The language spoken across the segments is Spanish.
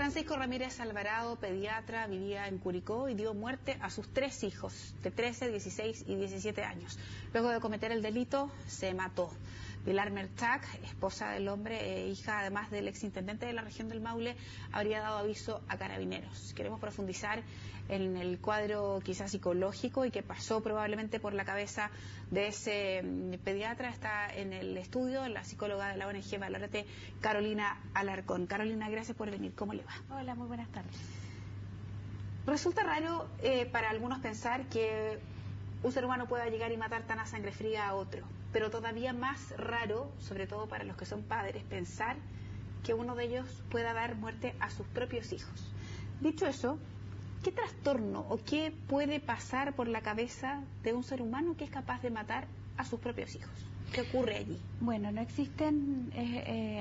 Francisco Ramírez Alvarado, pediatra, vivía en Curicó y dio muerte a sus 3 hijos de 13, 16 y 17 años. Luego de cometer el delito, se mató. Pilar Merchak, esposa del hombre e hija además del exintendente de la región del Maule, habría dado aviso a Carabineros. Queremos profundizar en el cuadro quizás psicológico y que pasó probablemente por la cabeza de ese pediatra. Está en el estudio la psicóloga de la ONG Valórate, Carolina Alarcón. Carolina, gracias por venir. ¿Cómo le va? Hola, muy buenas tardes. Resulta raro para algunos pensar que un ser humano pueda llegar y matar tan a sangre fría a otro, pero todavía más raro, sobre todo para los que son padres, pensar que uno de ellos pueda dar muerte a sus propios hijos. Dicho eso, ¿qué trastorno o qué puede pasar por la cabeza de un ser humano que es capaz de matar a sus propios hijos? ¿Qué ocurre allí? Bueno, no existen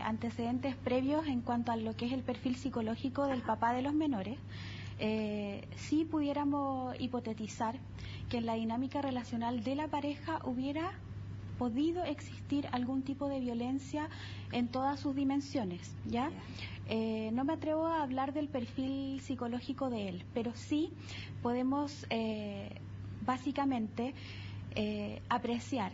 antecedentes previos en cuanto a lo que es el perfil psicológico del papá de los menores. Sí pudiéramos hipotetizar que en la dinámica relacional de la pareja hubiera podido existir algún tipo de violencia en todas sus dimensiones, ¿ya? No me atrevo a hablar del perfil psicológico de él, pero sí podemos básicamente apreciar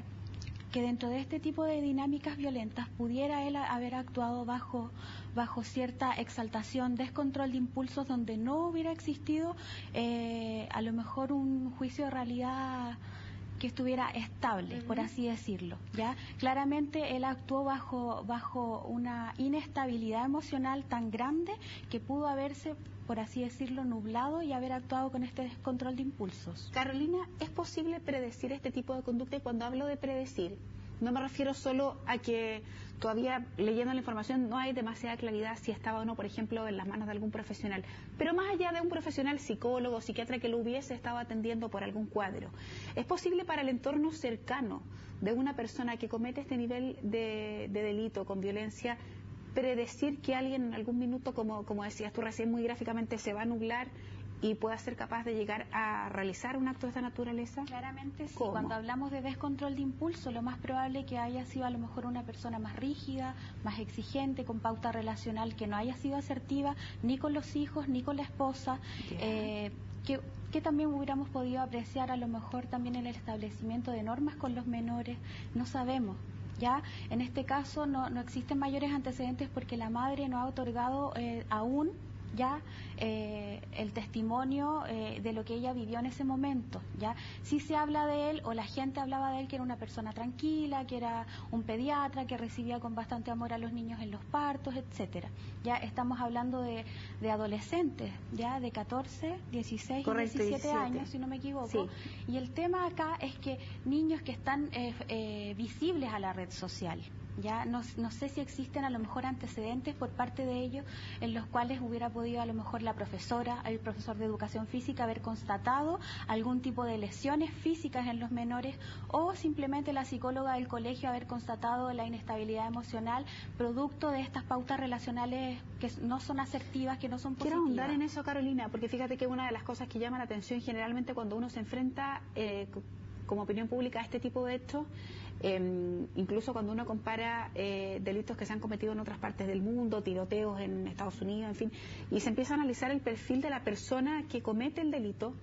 que dentro de este tipo de dinámicas violentas pudiera él haber actuado bajo cierta exaltación, descontrol de impulsos, donde no hubiera existido a lo mejor un juicio de realidad que estuviera estable, por así decirlo, ¿ya? Claramente él actuó bajo una inestabilidad emocional tan grande que pudo haberse, por así decirlo, nublado y haber actuado con este descontrol de impulsos. Carolina, ¿es posible predecir este tipo de conducta? Y cuando hablo de predecir, no me refiero solo a que todavía leyendo la información no hay demasiada claridad si estaba o no, por ejemplo, en las manos de algún profesional, pero más allá de un profesional psicólogo, psiquiatra que lo hubiese estado atendiendo por algún cuadro, ¿es posible para el entorno cercano de una persona que comete este nivel de delito con violencia predecir que alguien en algún minuto, como decías tú recién muy gráficamente, se va a nublar y pueda ser capaz de llegar a realizar un acto de esta naturaleza? Claramente sí. ¿Cómo? Cuando hablamos de descontrol de impulso, lo más probable es que haya sido a lo mejor una persona más rígida, más exigente, con pauta relacional, que no haya sido asertiva ni con los hijos ni con la esposa, que también hubiéramos podido apreciar a lo mejor también el establecimiento de normas con los menores, no sabemos. Ya en este caso no existen mayores antecedentes porque la madre no ha otorgado aún ya el testimonio de lo que ella vivió en ese momento. Ya sí se habla de él, o la gente hablaba de él, que era una persona tranquila, que era un pediatra, que recibía con bastante amor a los niños en los partos, etcétera. Ya estamos hablando de adolescentes, ya de 14, 16 Correcto, y 17 17 años, si no me equivoco. Sí. Y el tema acá es que niños que están visibles a la red social. Ya no sé si existen a lo mejor antecedentes por parte de ellos en los cuales hubiera podido a lo mejor la profesora, el profesor de educación física haber constatado algún tipo de lesiones físicas en los menores, o simplemente la psicóloga del colegio haber constatado la inestabilidad emocional producto de estas pautas relacionales que no son asertivas, que no son positivas. Quiero ahondar en eso, Carolina, porque fíjate que una de las cosas que llama la atención generalmente cuando uno se enfrenta como opinión pública a este tipo de hechos, incluso cuando uno compara delitos que se han cometido en otras partes del mundo, tiroteos en Estados Unidos, en fin, y se empieza a analizar el perfil de la persona que comete el delito,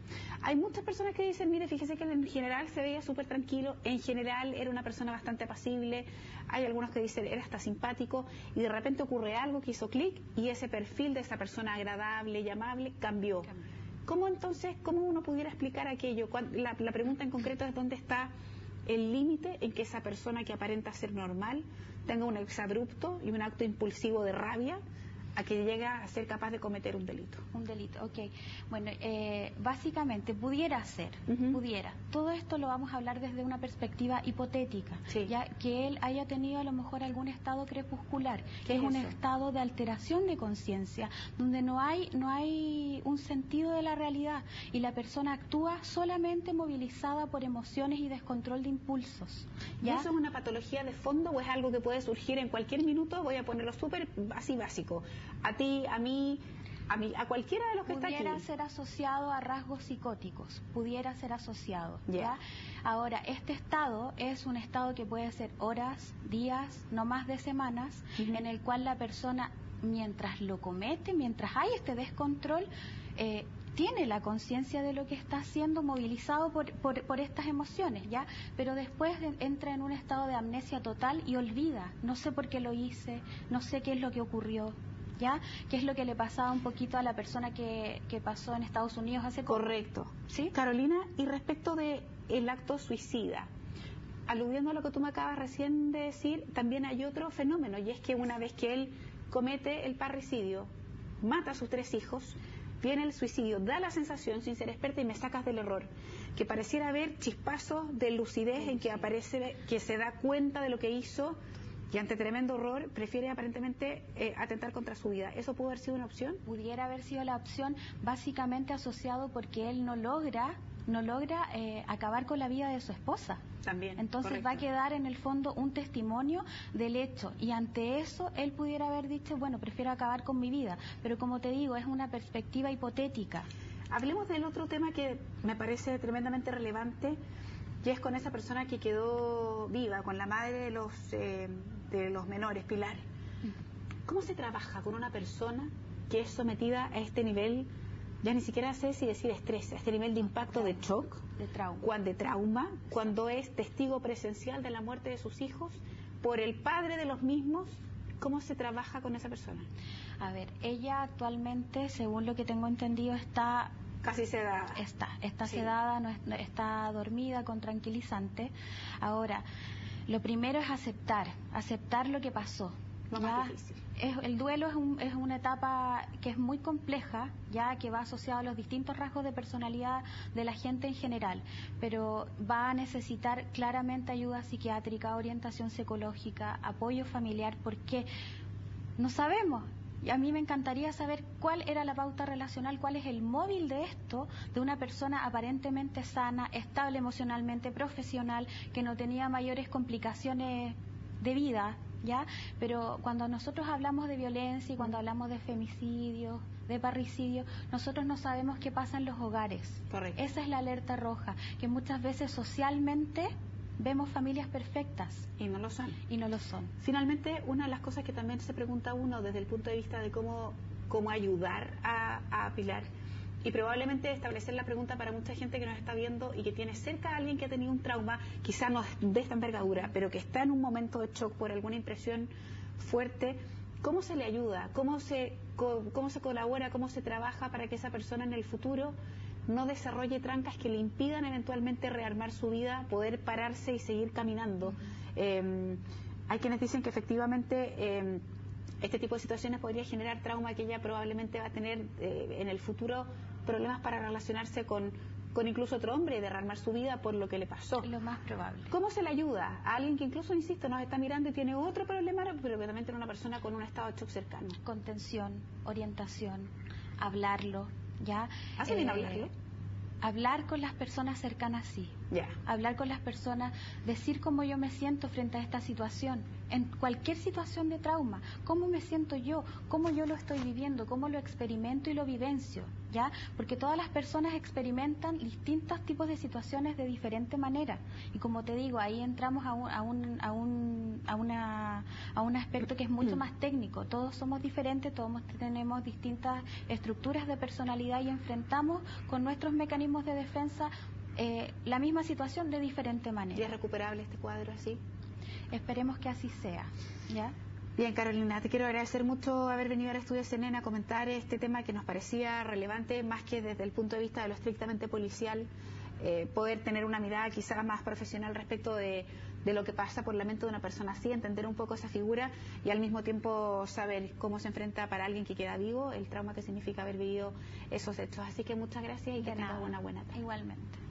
hay muchas personas que dicen, mire, fíjese que en general se veía súper tranquilo, en general era una persona bastante apacible, hay algunos que dicen era hasta simpático, y de repente ocurre algo que hizo clic y ese perfil de esa persona agradable y amable cambió. ¿Cómo entonces, cómo uno pudiera explicar aquello? La pregunta en concreto es dónde está el límite en que esa persona que aparenta ser normal tenga un exabrupto y un acto impulsivo de rabia a que llega a ser capaz de cometer un delito. Un delito, ok. Bueno, básicamente pudiera ser, pudiera. Todo esto lo vamos a hablar desde una perspectiva hipotética, ya que él haya tenido a lo mejor algún estado crepuscular, que es un estado de alteración de conciencia, donde no hay un sentido de la realidad y la persona actúa solamente movilizada por emociones y descontrol de impulsos. ¿Ya? ¿Y eso es una patología de fondo o es algo que puede surgir en cualquier minuto? Voy a ponerlo súper así básico. A ti, a mí, a cualquiera de los que está aquí. Pudiera ser asociado a rasgos psicóticos, pudiera ser asociado. ¿Ya? Ahora, este estado es un estado que puede ser horas, días, no más de semanas, en el cual la persona mientras lo comete, mientras hay este descontrol, tiene la conciencia de lo que está haciendo, movilizado por estas emociones, ¿ya? Pero después entra en un estado de amnesia total y olvida, no sé por qué lo hice, no sé qué es lo que ocurrió, ¿ya? ¿Qué es lo que le pasaba un poquito a la persona que pasó en Estados Unidos hace poco? Correcto. ¿Sí? Carolina, y respecto de el acto suicida, aludiendo a lo que tú me acabas recién de decir, también hay otro fenómeno, y es que una vez que él comete el parricidio, mata a sus 3 hijos, viene el suicidio, da la sensación, sin ser experta y me sacas del error, que pareciera haber chispazos de lucidez en que aparece, que se da cuenta de lo que hizo y ante tremendo horror prefiere aparentemente atentar contra su vida. ¿Eso pudo haber sido una opción? Pudiera haber sido la opción, básicamente asociado porque él no logra acabar con la vida de su esposa. También. Entonces correcto. va a quedar en el fondo un testimonio del hecho, y ante eso él pudiera haber dicho, bueno, prefiero acabar con mi vida, pero como te digo, es una perspectiva hipotética. Hablemos del otro tema que me parece tremendamente relevante, y es con esa persona que quedó viva, con la madre de los menores, Pilar. ¿Cómo se trabaja con una persona que es sometida a este nivel, ya ni siquiera sé si decir estrés, a este nivel de impacto, de shock, de trauma, cuando es testigo presencial de la muerte de sus hijos por el padre de los mismos? ¿Cómo se trabaja con esa persona? A ver, ella actualmente, según lo que tengo entendido, está casi sedada. Está Sí. sedada, no está dormida con tranquilizante. Ahora, lo primero es aceptar lo que pasó. Lo más difícil. El duelo es una etapa que es muy compleja, ya que va asociado a los distintos rasgos de personalidad de la gente en general, pero va a necesitar claramente ayuda psiquiátrica, orientación psicológica, apoyo familiar, porque no sabemos. Y a mí me encantaría saber cuál era la pauta relacional, cuál es el móvil de esto, de una persona aparentemente sana, estable emocionalmente, profesional, que no tenía mayores complicaciones de vida, ¿ya? Pero cuando nosotros hablamos de violencia y cuando hablamos de femicidio, de parricidio, nosotros no sabemos qué pasa en los hogares. Correcto. Esa es la alerta roja, que muchas veces socialmente vemos familias perfectas. Y no lo son. Y no lo son. Finalmente, una de las cosas que también se pregunta uno desde el punto de vista de cómo ayudar a Pilar, y probablemente establecer la pregunta para mucha gente que nos está viendo y que tiene cerca a alguien que ha tenido un trauma, quizá no de esta envergadura, pero que está en un momento de shock por alguna impresión fuerte, ¿cómo se le ayuda? ¿Cómo se colabora? ¿Cómo se trabaja para que esa persona en el futuro no desarrolle trancas que le impidan eventualmente rearmar su vida, poder pararse y seguir caminando? Hay quienes dicen que efectivamente este tipo de situaciones podría generar trauma, que ella probablemente va a tener en el futuro problemas para relacionarse con incluso otro hombre, de rearmar su vida por lo que le pasó. Lo más probable. ¿Cómo se le ayuda a alguien que incluso, insisto, nos está mirando y tiene otro problema, pero que también tiene una persona con un estado de shock cercano? Contención, orientación, hablarlo, ¿ya? ¿Hace bien hablarlo? Hablar con las personas cercanas, sí. Ya. Hablar con las personas, decir cómo yo me siento frente a esta situación, en cualquier situación de trauma, cómo me siento yo, cómo yo lo estoy viviendo, cómo lo experimento y lo vivencio, ¿ya? Porque todas las personas experimentan distintos tipos de situaciones de diferente manera. Y como te digo, ahí entramos a un aspecto que es mucho más técnico. Todos somos diferentes, todos tenemos distintas estructuras de personalidad y enfrentamos con nuestros mecanismos de defensa la misma situación de diferente manera. ¿Y es recuperable este cuadro así? Esperemos que así sea, ¿ya? Bien, Carolina, te quiero agradecer mucho haber venido al estudio CNN a comentar este tema que nos parecía relevante, más que desde el punto de vista de lo estrictamente policial, poder tener una mirada quizás más profesional respecto de lo que pasa por la mente de una persona así, entender un poco esa figura y al mismo tiempo saber cómo se enfrenta para alguien que queda vivo el trauma que significa haber vivido esos hechos. Así que muchas gracias y que tengas una buena tarde. Igualmente.